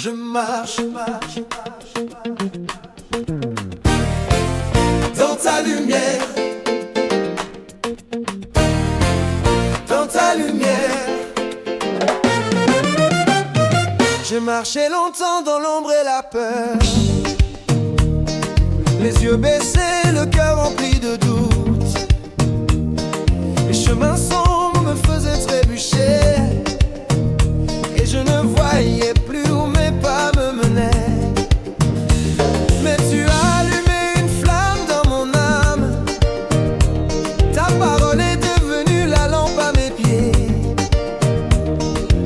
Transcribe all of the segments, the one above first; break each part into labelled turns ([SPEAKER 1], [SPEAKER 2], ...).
[SPEAKER 1] Je marche dans ta lumière, dans ta lumière. J'ai marché longtemps dans l'ombre et la peur, les yeux baissés, le cœur rempli de doutes. Les chemins sombres me faisaient trébucher, et je ne voyais plus où mes pas me menaient. Mais tu as allumé une flamme dans mon âme, ta parole est devenue la lampe à mes pieds.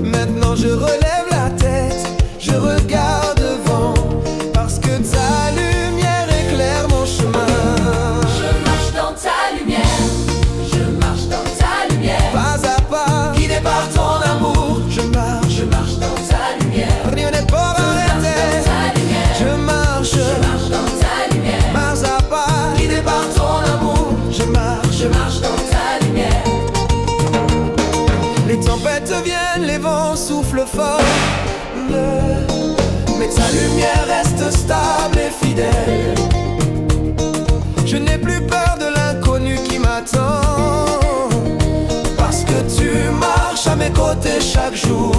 [SPEAKER 1] Maintenant je relève la tête, je regarde devant, parce que ta lumière éclaire mon chemin.
[SPEAKER 2] Je marche dans ta lumière, je marche dans ta lumière.
[SPEAKER 1] Pas à pas, guidé par ton amour, je marche
[SPEAKER 2] dans ta lumière.
[SPEAKER 1] Rien n'est pas arrêté, je marche
[SPEAKER 2] dans ta lumière.
[SPEAKER 1] Pas à pas, guidé par ton amour, je marche
[SPEAKER 2] dans ta lumière.
[SPEAKER 1] Les tempêtes viennent, les vents soufflent fort, mais ta lumière reste stable et fidèle. Je n'ai plus peur de l'inconnu qui m'attend, parce que tu marches à mes côtés chaque jour.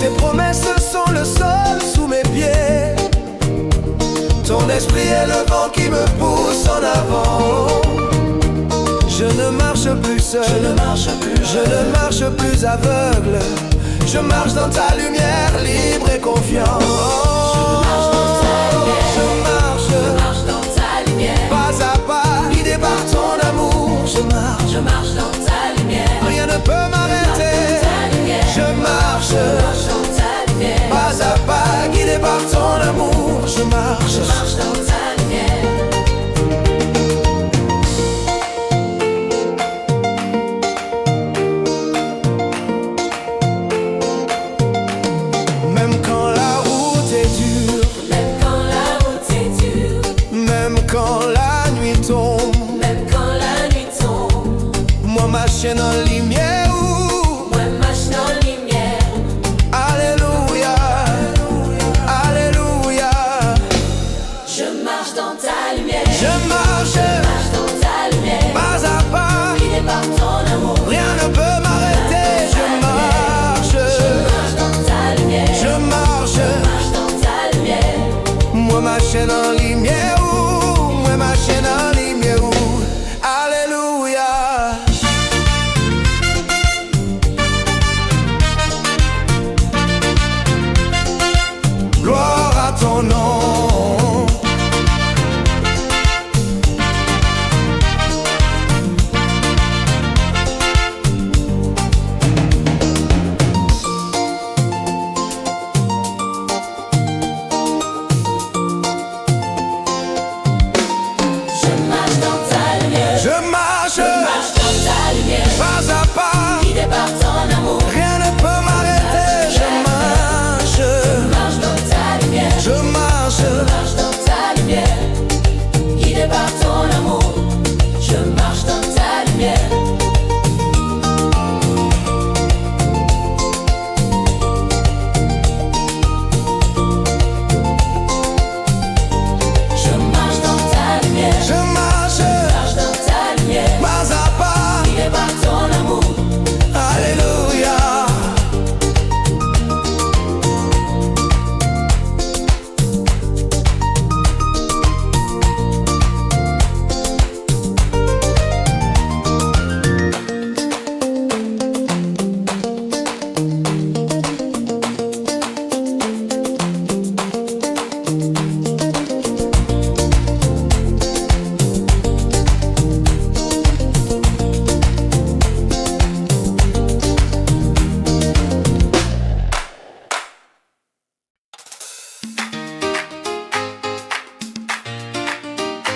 [SPEAKER 1] Tes promesses sont le sol sous mes pieds, ton esprit est le vent qui me pousse en avant. Je ne marche plus seul, je ne marche plus aveugle. Je marche dans ta lumière, libre et confiant. Je marche
[SPEAKER 2] dans ta lumière.
[SPEAKER 1] pas à pas, guidé par ton amour. Je
[SPEAKER 2] marche dans ta lumière.
[SPEAKER 1] rien ne peut m'arrêter. Je marche
[SPEAKER 2] dans ta lumière.
[SPEAKER 1] pas à pas, guidé par ton amour. Je marche
[SPEAKER 2] dans ta lumière.
[SPEAKER 1] même quand la route est dure,
[SPEAKER 2] Même quand la route est dure,
[SPEAKER 1] même quand la nuit tombe.
[SPEAKER 2] même quand la nuit tombe,
[SPEAKER 1] Moi ma chaîne en lumière,
[SPEAKER 2] moi marche dans la lumière.
[SPEAKER 1] alléluia, alléluia.
[SPEAKER 2] Je marche dans ta lumière.
[SPEAKER 1] Je marche
[SPEAKER 2] dans ta lumière.
[SPEAKER 1] pas à pas,
[SPEAKER 2] Guidé par ton amour.
[SPEAKER 1] rien ne peut m'arrêter. Je marche
[SPEAKER 2] Dans ta lumière.
[SPEAKER 1] je marche.
[SPEAKER 2] Marche dans ta lumière.
[SPEAKER 1] Moi ma chaîne en lumière, moi ma chaîne en lumière, alléluia. Gloire à ton nom.
[SPEAKER 2] Je marche dans ta lumière.
[SPEAKER 1] Je marche
[SPEAKER 2] Marche dans ta lumière.
[SPEAKER 1] pas à pas,
[SPEAKER 2] Guidé par ton amour.
[SPEAKER 1] rien ne peut m'arrêter. Je marche
[SPEAKER 2] Marche dans ta lumière.
[SPEAKER 1] je marche
[SPEAKER 2] Marche dans ta lumière. Guidé par ton amour. Je marche dans ta lumière. Je marche dans ta lumière.
[SPEAKER 1] je marche
[SPEAKER 2] Marche dans ta lumière.
[SPEAKER 1] pas à pas,
[SPEAKER 2] Guidé par ton amour.
[SPEAKER 1] alléluia.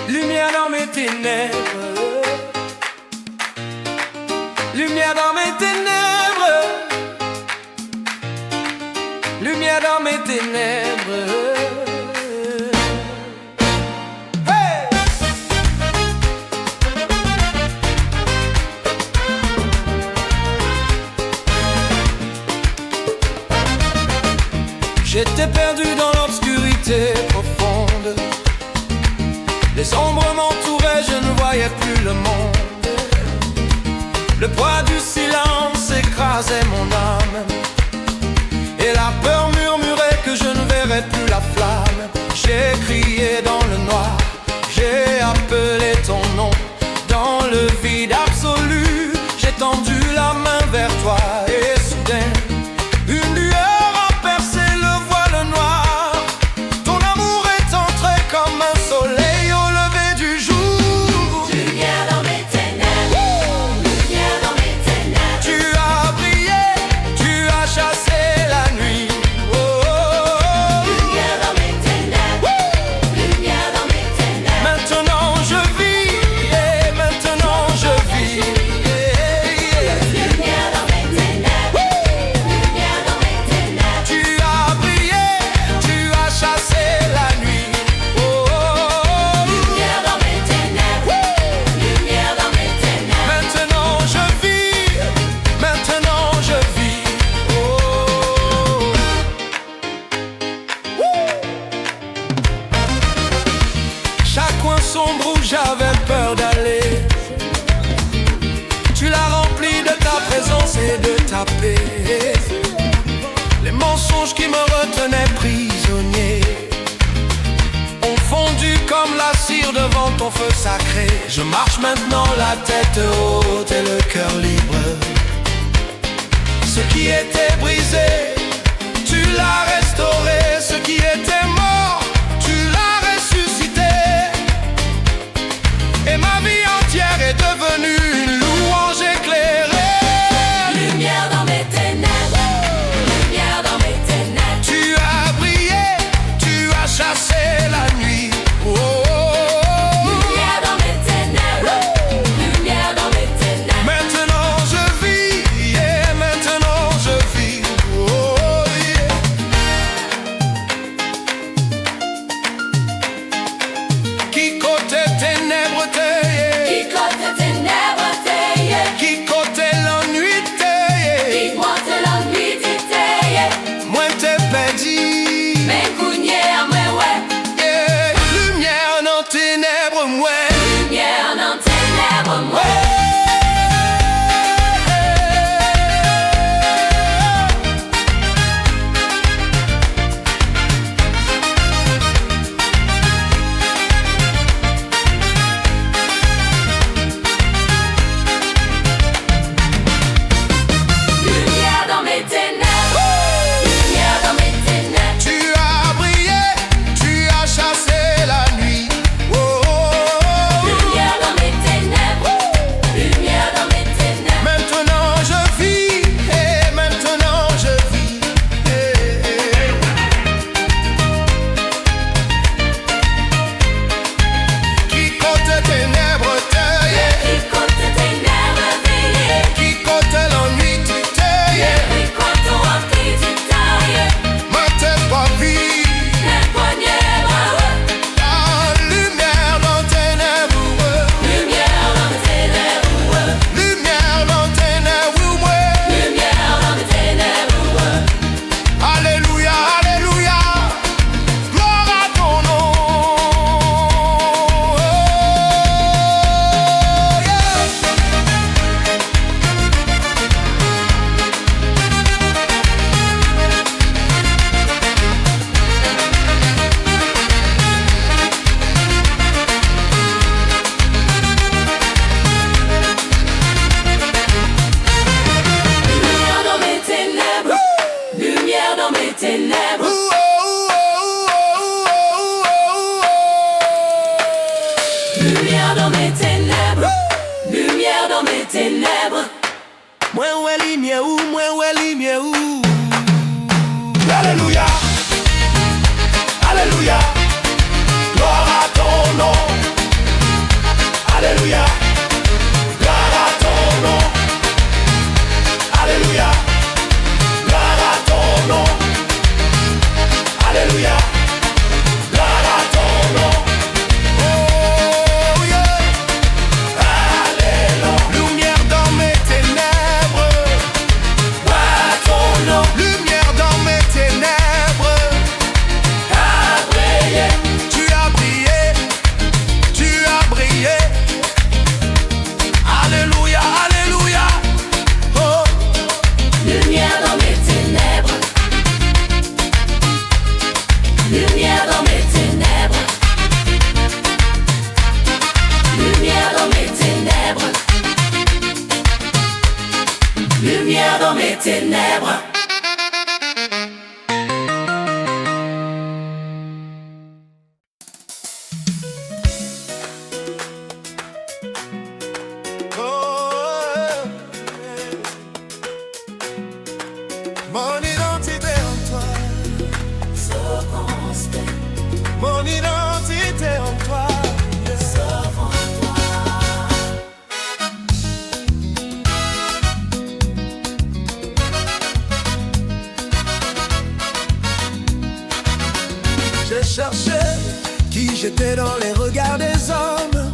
[SPEAKER 1] Lumière dans mes ténèbres, lumière dans mes ténèbres, lumière dans mes ténèbres. Hey! J'étais perdu dans l'obscurité profonde. Les ombres m'entouraient, je ne voyais plus le monde. Le poids du silence écrasait mon âme, et la peur murmurait que je ne verrais plus la flamme. J'ai crié dans le noir, j'ai appelé ton nom. Dans le vide absolu, j'ai tendu la main vers toi, et soudain, une lueur a percé le voile noir. Ton amour est entré comme un soleil au lever du jour.
[SPEAKER 2] Lumière dans mes ténèbres, lumière dans mes ténèbres.
[SPEAKER 1] Tu as brillé, tu as chassé la nuit. Oh, oh, oh.
[SPEAKER 2] Lumière dans mes ténèbres, lumière dans mes ténèbres.
[SPEAKER 1] Maintenant je vis, et maintenant je vis.
[SPEAKER 2] Lumière dans mes ténèbres, lumière dans mes ténèbres.
[SPEAKER 1] Tu as brillé, tu as chassé la nuit. Oh, oh, oh.
[SPEAKER 2] Lumière dans mes ténèbres, lumière dans mes ténèbres.
[SPEAKER 1] Maintenant je vis, maintenant je vis. Oh. Chaque coin sombre où j'avais peur d'aller, tu l'as rempli de ta présence et de ta paix. Les mensonges qui me retenaient prisonnier ont fondu comme la cire devant ton feu sacré. Je marche maintenant la tête haute et le cœur libre. Ce qui était brisé, tu l'as restauré. Ce qui était mort, tu l'as ressuscité. Et ma vie entière est devenue une louange éclairée.
[SPEAKER 2] Lumière dans mes ténèbres, lumière dans mes ténèbres.
[SPEAKER 1] Tu as brillé, tu as chassé la nuit. Oh, oh, oh.
[SPEAKER 2] Lumière dans mes ténèbres, lumière dans mes ténèbres.
[SPEAKER 1] Maintenant je vis, yeah, maintenant je vis. Oh, yeah. Qui côté ténèbres t'es,
[SPEAKER 2] Qui côté ténèbres t'es,
[SPEAKER 1] qui côté l'ennui t'es,
[SPEAKER 2] qui monte l'ennui t'es.
[SPEAKER 1] moi t'es perdu.
[SPEAKER 2] Mais cougner à moi, ouais,
[SPEAKER 1] Yeah. Lumière dans ténèbres, moi.
[SPEAKER 2] lumière dans ténèbres, moi. Lumière dans mes ténèbres, lumière dans mes ténèbres.
[SPEAKER 1] Tu as brillé, tu as chassé la nuit. Oh, oh, oh.
[SPEAKER 2] Lumière dans mes ténèbres, lumière dans mes ténèbres.
[SPEAKER 1] Maintenant je vis, et maintenant je vis. Qui côté ténèbres t'es,
[SPEAKER 2] Qui côté ténèbres t'es,
[SPEAKER 1] qui côté l'ennui tu t'es,
[SPEAKER 2] qui côté entrée tu tailles.
[SPEAKER 1] moi t'es pas vie.
[SPEAKER 2] Les poignets bras,
[SPEAKER 1] Ah, lumière dans ténèbres,
[SPEAKER 2] lumière dans mes ténèbres,
[SPEAKER 1] lumière dans ténèbres, ouais.
[SPEAKER 2] lumière dans mes ténèbres.
[SPEAKER 1] Alléluia, alléluia, gloire à ton nom. Oh, yeah.
[SPEAKER 2] Lumière dans mes ténèbres, lumière dans mes ténèbres.
[SPEAKER 1] Ouh, oh, oh, oh, oh, oh.
[SPEAKER 2] Lumière dans mes ténèbres, lumière dans mes ténèbres.
[SPEAKER 1] Moi ouais lumière où, moi ouais lumière où. Alléluia, alléluia, gloire à ton nom. Alléluia, gloire à ton nom. Alléluia, gloire à ton nom. Alléluia, gloire à ton nom. Oh yeah. Alléluia. Lumière dans mes ténèbres. Lumière dans mes ténèbres.
[SPEAKER 2] ténèbres.
[SPEAKER 1] Mon identité en toi,
[SPEAKER 2] Circonspect,
[SPEAKER 1] mon identité en toi,
[SPEAKER 2] sauf en toi.
[SPEAKER 1] J'ai cherché qui j'étais dans les regards des hommes,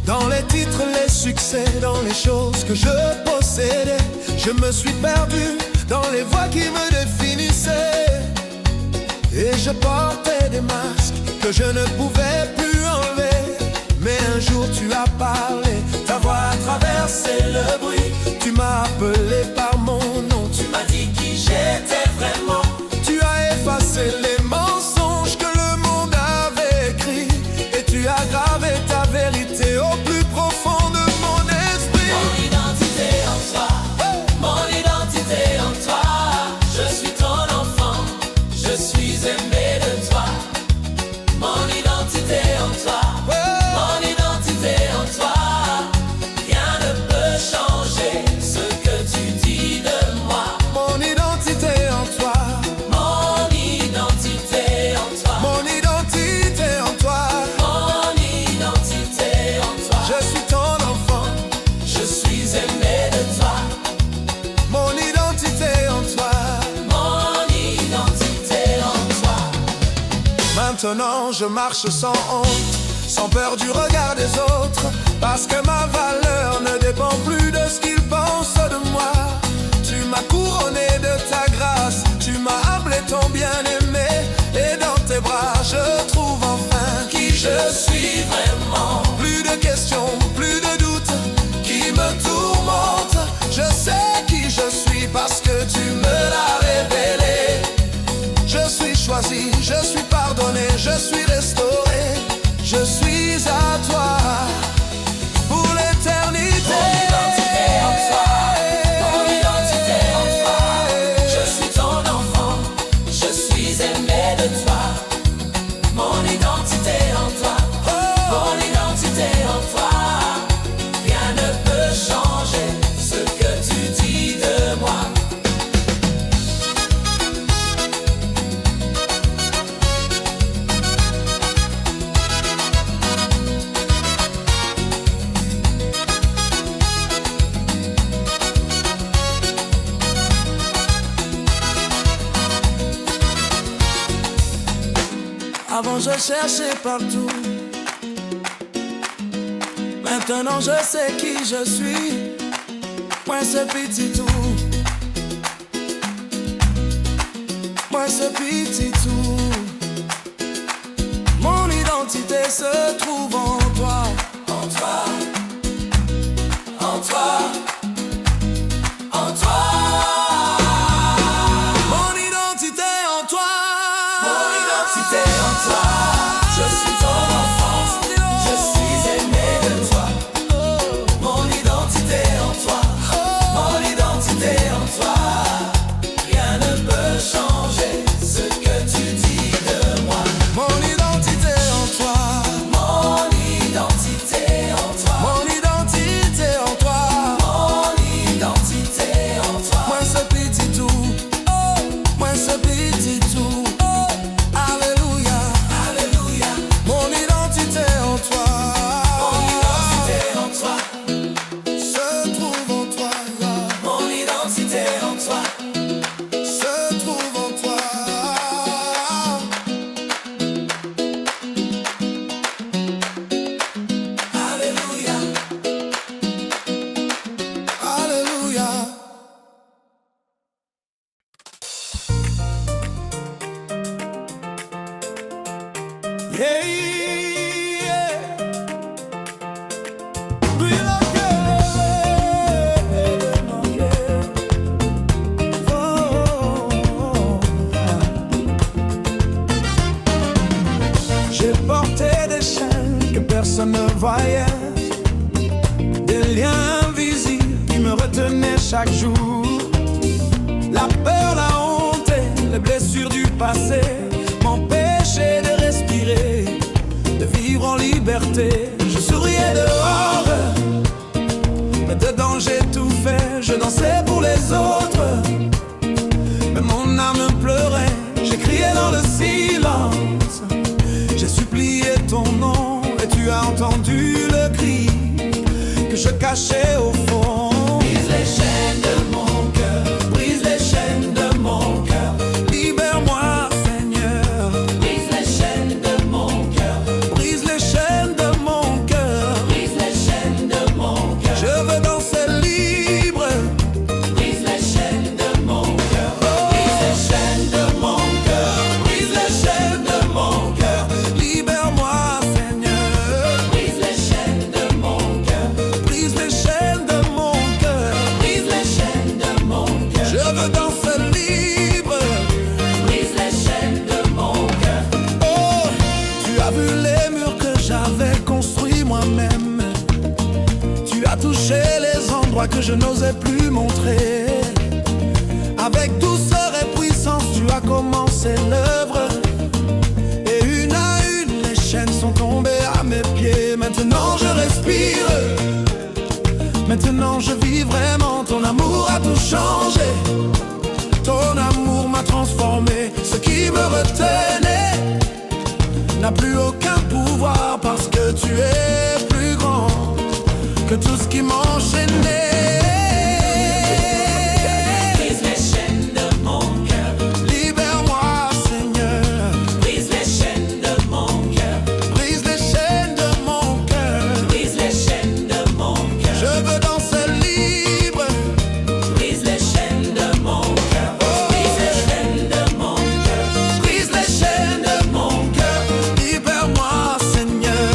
[SPEAKER 1] dans les titres, les succès, dans les choses que je possédais. Je me suis perdu dans les voix qui me définissaient, et je portais des masques que je ne pouvais plus enlever. Mais un jour tu as parlé, ta voix a traversé le bruit. Tu m'as appelé par mon nom,
[SPEAKER 2] Tu m'as dit qui j'étais vraiment.
[SPEAKER 1] tu as effacé les mensonges que le monde avait écrits, et tu as gravé ta vérité au plus profond de mon esprit.
[SPEAKER 2] Mon identité en toi, mon identité en toi. Je suis ton enfant, je suis aimé de toi. Mon identité en toi, mon identité en toi. Rien ne peut changer ce que tu dis de moi.
[SPEAKER 1] Mon identité en toi,
[SPEAKER 2] Mon identité en toi,
[SPEAKER 1] mon identité en toi.
[SPEAKER 2] mon identité en toi.
[SPEAKER 1] Je suis ton enfant,
[SPEAKER 2] Je suis aimé de toi.
[SPEAKER 1] mon identité en toi.
[SPEAKER 2] Mon identité en toi.
[SPEAKER 1] Maintenant je marche sans honte, sans peur du regard des autres, parce que ma valeur ne dépend plus de ce qu'ils pensent de moi. Tu m'as couronné de ta grâce, tu m'as appelé ton bien-aimé, et dans tes bras je trouve enfin qui je suis vraiment. Plus de questions, plus de doutes qui me tourmentent. Je sais qui je suis parce que tu me l'as révélé. Je suis choisi, je suis pardonné, je suis restauré. Je suis à toi pour l'éternité.
[SPEAKER 2] Mon identité en toi, mon identité en toi. Je suis ton enfant, je suis aimé de toi. Mon identité en toi, mon identité en toi. Rien ne peut changer ce que tu dis de moi.
[SPEAKER 1] Avant je cherchais partout, maintenant je sais qui je suis. Moi ce petit tout, moi ce petit tout. Mon identité se trouve en toi,
[SPEAKER 2] En toi, en toi, en toi.
[SPEAKER 1] mon identité en toi.
[SPEAKER 2] Mon identité en toi, je suis ton enfant, je suis aimé de toi. Mon identité en toi, mon identité en toi. Rien ne peut changer ce que tu dis de moi.
[SPEAKER 1] Mon identité en toi,
[SPEAKER 2] Mon identité en toi,
[SPEAKER 1] mon identité en toi.
[SPEAKER 2] mon identité en toi.
[SPEAKER 1] Moi ce petit tout, moi ce petit tout. Alléluia,
[SPEAKER 2] Alléluia,
[SPEAKER 1] mon identité en toi.
[SPEAKER 2] mon identité en toi,
[SPEAKER 1] Se trouve en toi,
[SPEAKER 2] mon identité en toi.
[SPEAKER 1] se trouve en toi.
[SPEAKER 2] Alléluia.
[SPEAKER 1] Alléluia. Yeah, yeah. We love you. Oh, j'ai porté des chaînes que personne ne voyait, des liens invisibles qui me retenaient chaque jour. La peur, la honte et les blessures du passé m'empêchaient de respirer, de vivre en liberté. Je souriais dehors, mais dedans j'étouffais. Je dansais pour les autres, mais mon âme pleurait. J'ai crié dans le silence, j'ai supplié ton nom, et tu as entendu le cri que je cachais au fond. Brise les chaînes de mon cœur, brise les chaînes de mon cœur. Libère-moi, Seigneur. Brise les chaînes de mon cœur, brise les chaînes de mon cœur, brise les chaînes de mon cœur. Je veux danser libre. Brise les chaînes de mon cœur, brise les chaînes de mon cœur, brise les chaînes de mon cœur. Libère-moi, Seigneur. Brise les chaînes de mon cœur, brise les chaînes de mon cœur, brise les chaînes de mon cœur. Je veux danser libre. Brise les chaînes de mon cœur. Oh, tu as vu les murs que j'avais construits moi-même. Tu as touché les endroits que je n'osais plus montrer. Avec douceur et puissance, tu as commencé l'œuvre. Et une à une, les chaînes sont tombées à mes pieds. Maintenant je respire, maintenant je vis vraiment. Ton amour a tout changé, ton amour m'a transformé. Ce qui me retenait n'a plus aucun pouvoir, parce que tu es plus grand que tout ce qui m'enchaînait. Brise les chaînes de mon cœur, libère-moi, Seigneur. Brise les chaînes de mon cœur, brise les chaînes de mon cœur, brise les chaînes de mon cœur. Je veux danser libre. Brise les chaînes de mon cœur, brise les chaînes de mon cœur, brise les chaînes de mon cœur. Libère-moi, Seigneur.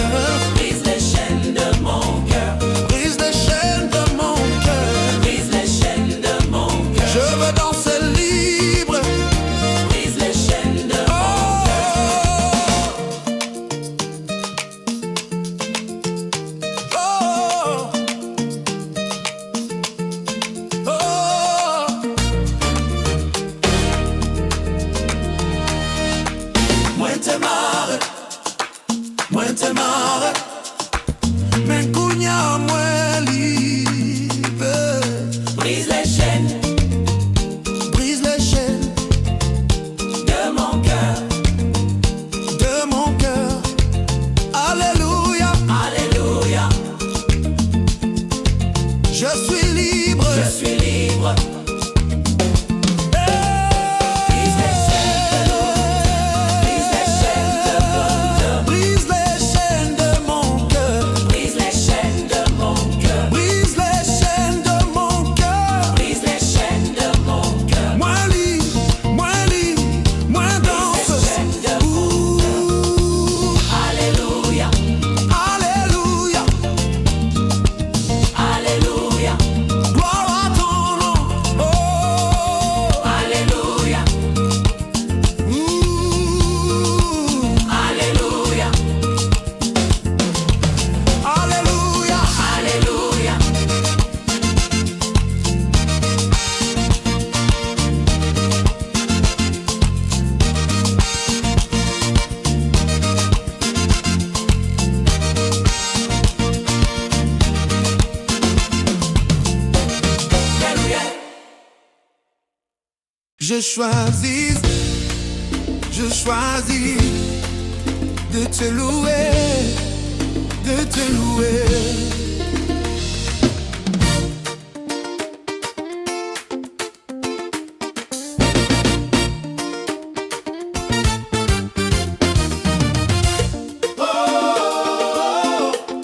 [SPEAKER 1] Brise les chaînes de mon cœur, brise les chaînes de mon cœur, brise les chaînes de mon cœur. Je veux danser libre. Brise les chaînes de mon cœur. Oh, oh. Moins te marre, moins te marre, mais kounya moins libre. Brise les chaînes, brise les chaînes de mon cœur, de mon cœur. Alléluia, alléluia. Je suis libre, je suis libre. Brise les chaînes de mon cœur, brise les chaînes de mon cœur, brise les chaînes de mon cœur, brise les chaînes de mon cœur. Moins libre, moins danse. Ouh. Alléluia, alléluia, alléluia. Gloire à ton nom. Oh, alléluia. Ouh. Alléluia, alléluia, alléluia. Je choisis de te louer, de te louer.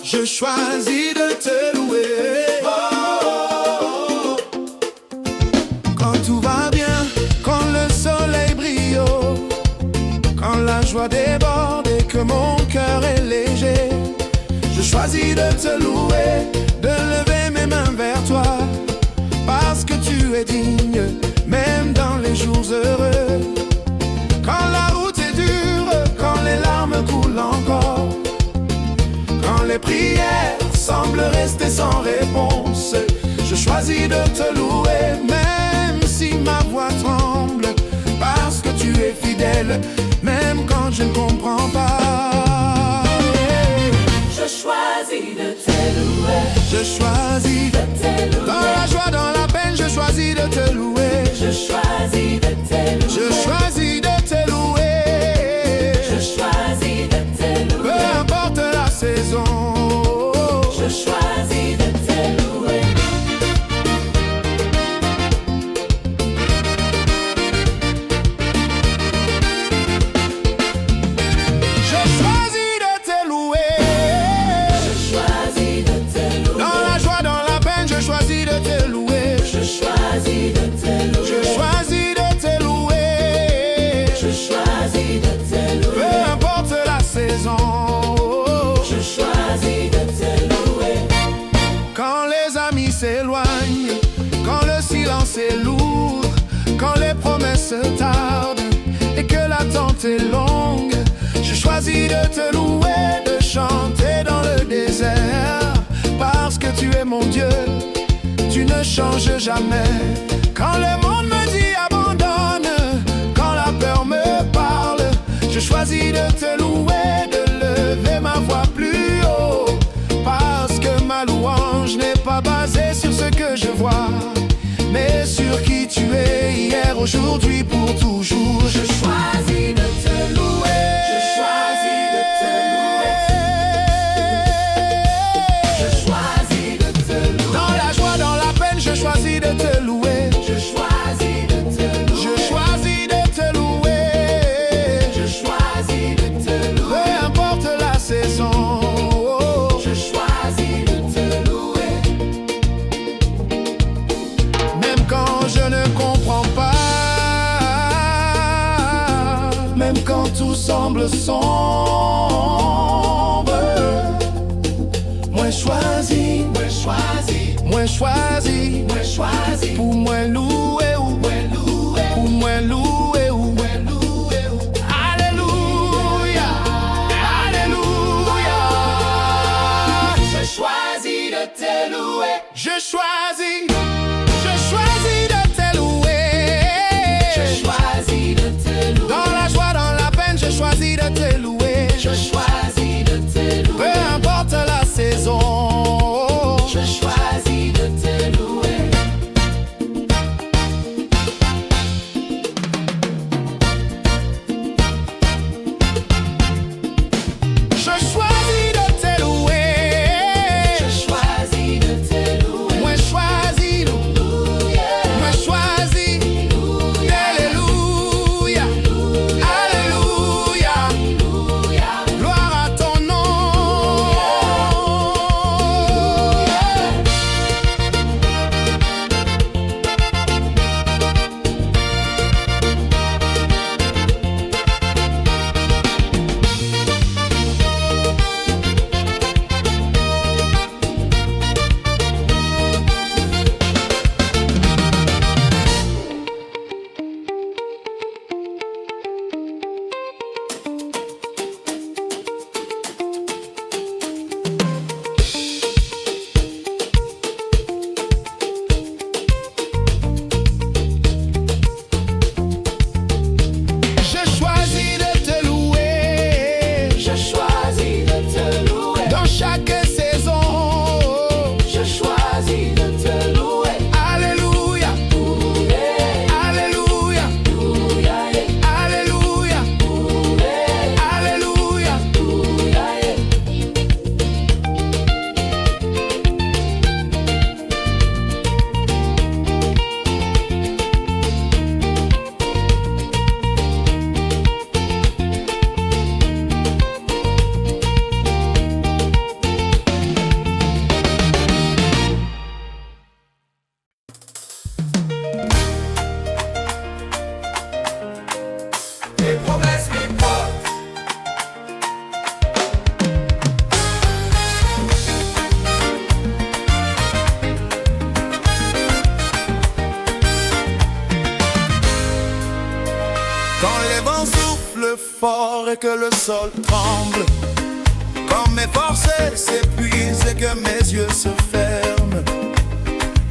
[SPEAKER 1] Je choisis de te louer. Quand tout va bien, quand le soleil brille, quand la joie déborde et que mon cœur est léger, je choisis de te louer, de lever mes mains vers toi, parce que tu es digne, même dans les jours heureux. Quand la route est dure, quand les larmes coulent encore, quand les prières semblent rester sans réponse, je choisis de te louer, même si ma voix tremble, parce que tu es fidèle, même quand je ne comprends pas.
[SPEAKER 2] Je choisis de te louer.
[SPEAKER 1] Je choisis
[SPEAKER 2] de te louer.
[SPEAKER 1] Dans la joie, dans la peine, je choisis de te louer.
[SPEAKER 2] Je choisis de te louer.
[SPEAKER 1] Je choisis de te louer.
[SPEAKER 2] Je choisis de te louer.
[SPEAKER 1] Peu importe la saison.
[SPEAKER 2] Je choisis de te louer.
[SPEAKER 1] Je choisis de te louer.
[SPEAKER 2] Je choisis de te louer.
[SPEAKER 1] Dans la joie, dans la peine, je choisis de te louer.
[SPEAKER 2] Je choisis de te louer.
[SPEAKER 1] Je choisis de te louer.
[SPEAKER 2] Je choisis de te louer.
[SPEAKER 1] Peu importe la saison.
[SPEAKER 2] Je choisis de te louer.
[SPEAKER 1] Quand les amis s'éloignent, quand le silence est lourd, quand les promesses tardent et que l'attente est longue, je choisis de te louer, de chanter dans le désert, parce que tu es mon Dieu, tu ne changes jamais. Quand le monde me dit abandonne, quand la peur me parle, je choisis de te louer, de lever ma voix plus haut, parce que ma louange n'est pas basée sur ce que je vois, mais sur qui tu es hier, aujourd'hui, pour toujours. Je choisis de te louer.
[SPEAKER 2] Je choisis de te louer. Je choisis de te louer.
[SPEAKER 1] Dans la joie, dans la peine, je choisis de te louer.
[SPEAKER 2] Je choisis de te louer.
[SPEAKER 1] Je choisis de te louer.
[SPEAKER 2] Je choisis de te louer.
[SPEAKER 1] Peu importe la saison.
[SPEAKER 2] Je choisis de te louer.
[SPEAKER 1] Même quand je ne comprends pas, même quand tout semble sombre, moi choisis,
[SPEAKER 2] Moi choisis,
[SPEAKER 1] moi choisis,
[SPEAKER 2] moi choisis.
[SPEAKER 1] pour moi louer ou
[SPEAKER 2] Moi louer,
[SPEAKER 1] pour moi louer ou
[SPEAKER 2] moi louer.
[SPEAKER 1] Alléluia, Alléluia.
[SPEAKER 2] Je choisis de te louer.
[SPEAKER 1] Je choisis de te louer.
[SPEAKER 2] Je choisis de te louer.
[SPEAKER 1] Dans la joie, dans la peine, je choisis de te louer.
[SPEAKER 2] Je choisis de te louer.
[SPEAKER 1] Peu importe la saison.
[SPEAKER 2] Je choisis de te louer.
[SPEAKER 1] Je choisis de te louer.
[SPEAKER 2] Je choisis de te louer.
[SPEAKER 1] Moi choisis, moi choisis. Alléluia, Alléluia. Gloire à ton nom. Je choisis de te louer.
[SPEAKER 2] Je choisis de te louer.
[SPEAKER 1] Dans chaque saison.
[SPEAKER 2] Je choisis de te louer.
[SPEAKER 1] Alléluia, Alléluia, Alléluia, Alléluia.
[SPEAKER 2] Tes promesses m'importent.
[SPEAKER 1] Quand les vents soufflent fort et que le sol tremble, quand mes forces s'épuisent et que mes yeux se ferment,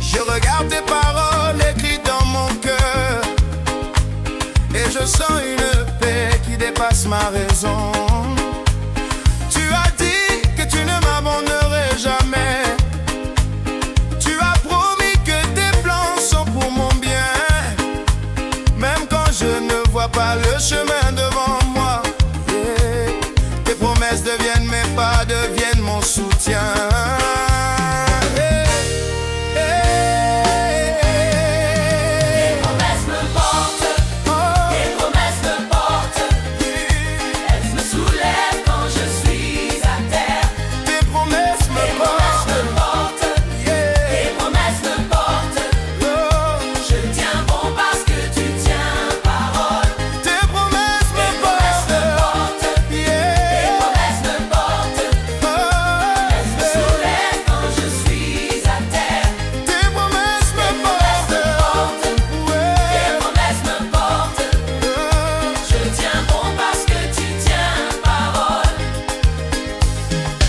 [SPEAKER 1] je regarde tes paroles écrites dans mon cœur, et je sens une paix qui dépasse ma raison. Tu as dit que tu ne m'abandonnerais jamais. Tu as promis que tes plans sont pour mon bien, même quand je ne vois pas le chemin devant moi. Yeah. Tes promesses deviennent mes pas, deviennent mon soutien.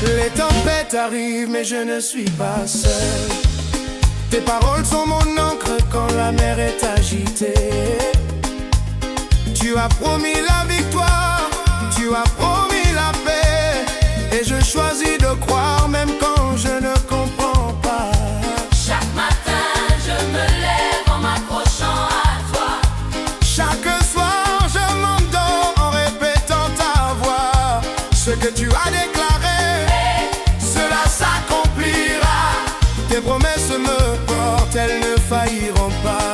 [SPEAKER 1] Les tempêtes arrivent, mais je ne suis pas seul. Tes paroles sont mon encre quand la mer est agitée. Tu as promis la victoire, tu as promis la paix, et je choisis de croire même quand je ne comprends pas.
[SPEAKER 2] Chaque matin je me lève en m'accrochant à toi.
[SPEAKER 1] Chaque soir je m'endors en répétant ta voix. Ce que tu as déclaré, cela s'accomplira. Tes promesses me portent, elles ne failliront pas.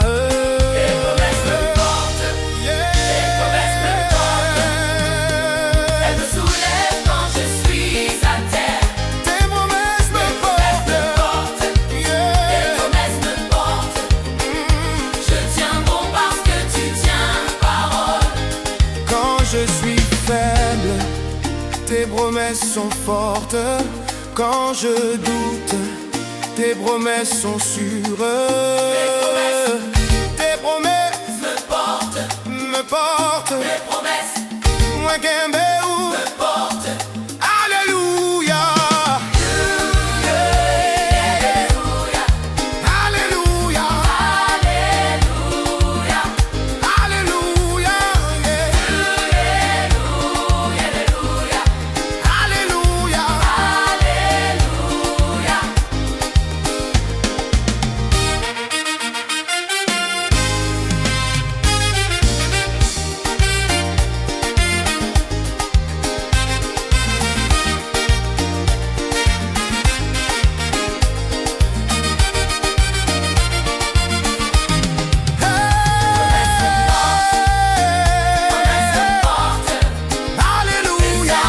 [SPEAKER 2] Tes promesses me portent, tes promesses me portent. Elles me soulèvent quand je suis à terre.
[SPEAKER 1] Tes promesses me portent,
[SPEAKER 2] tes promesses me portent. Je tiens bon parce que tu tiens parole.
[SPEAKER 1] Quand je suis faible, tes promesses sont fortes. Quand je doute, tes promesses sont sûres. Tes promesses
[SPEAKER 2] Me portent,
[SPEAKER 1] me portent.
[SPEAKER 2] tes promesses
[SPEAKER 1] Moi qu'un béou.
[SPEAKER 2] me portent.
[SPEAKER 1] Alléluia. Alléluia.
[SPEAKER 2] Alléluia,
[SPEAKER 1] Alléluia. Yeah.
[SPEAKER 2] Alléluia,
[SPEAKER 1] Alléluia.
[SPEAKER 2] Alléluia.
[SPEAKER 1] Alléluia.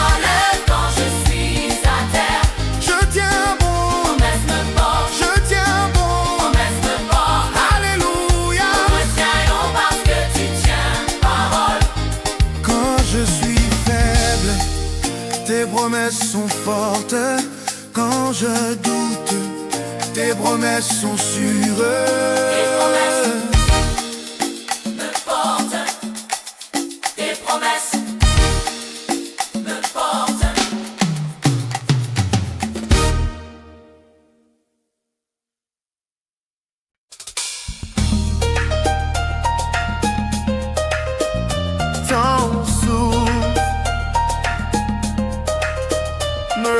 [SPEAKER 2] Quand je suis à terre,
[SPEAKER 1] Je tiens bon.
[SPEAKER 2] promesse me porte,
[SPEAKER 1] Je tiens bon.
[SPEAKER 2] promesse me porte.
[SPEAKER 1] Alléluia.
[SPEAKER 2] Me tiens parce que tu tiens parole.
[SPEAKER 1] Quand je suis faible, tes promesses sont fortes. Quand je doute, tes promesses sont sûres.
[SPEAKER 2] Me porte, tes promesses me portent.
[SPEAKER 1] Ton souffle me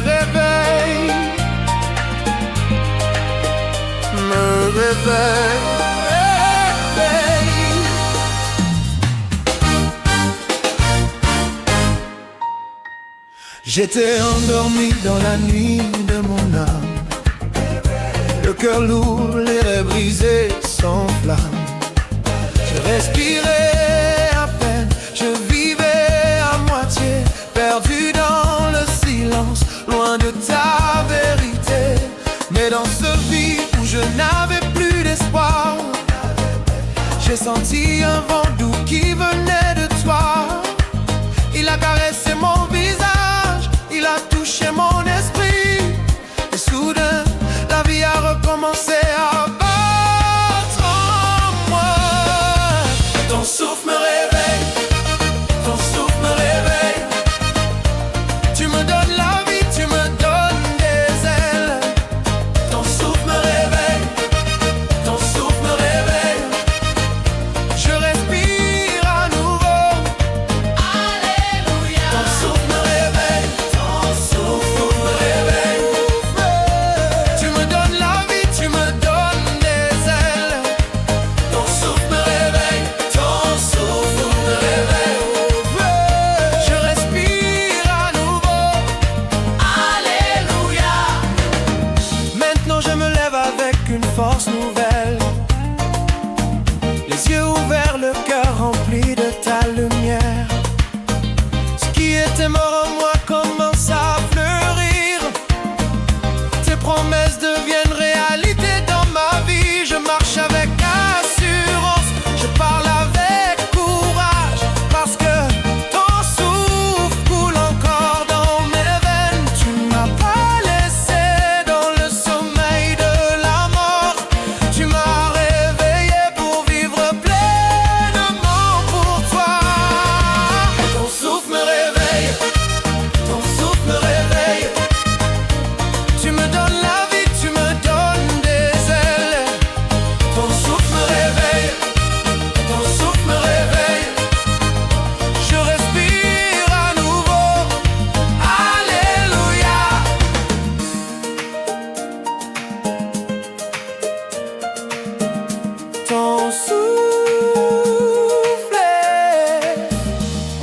[SPEAKER 1] réveille, me réveille. J'étais endormi dans la nuit de mon âme, le cœur lourd, les rêves brisés sans flamme. Je respirais à peine, je vivais à moitié, perdu dans le silence, loin de ta vérité. Mais dans ce vide où je n'avais plus d'espoir, j'ai senti un vent doux qui venait de toi. Il a caressé mon visage, il a touché mon esprit, et soudain la vie a recommencé à battre en moi. Ton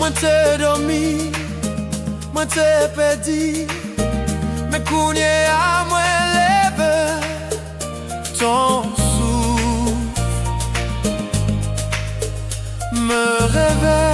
[SPEAKER 1] Moi te dormi, moi te perdu. Mais kounye à moi lève ton souffle. Me réveille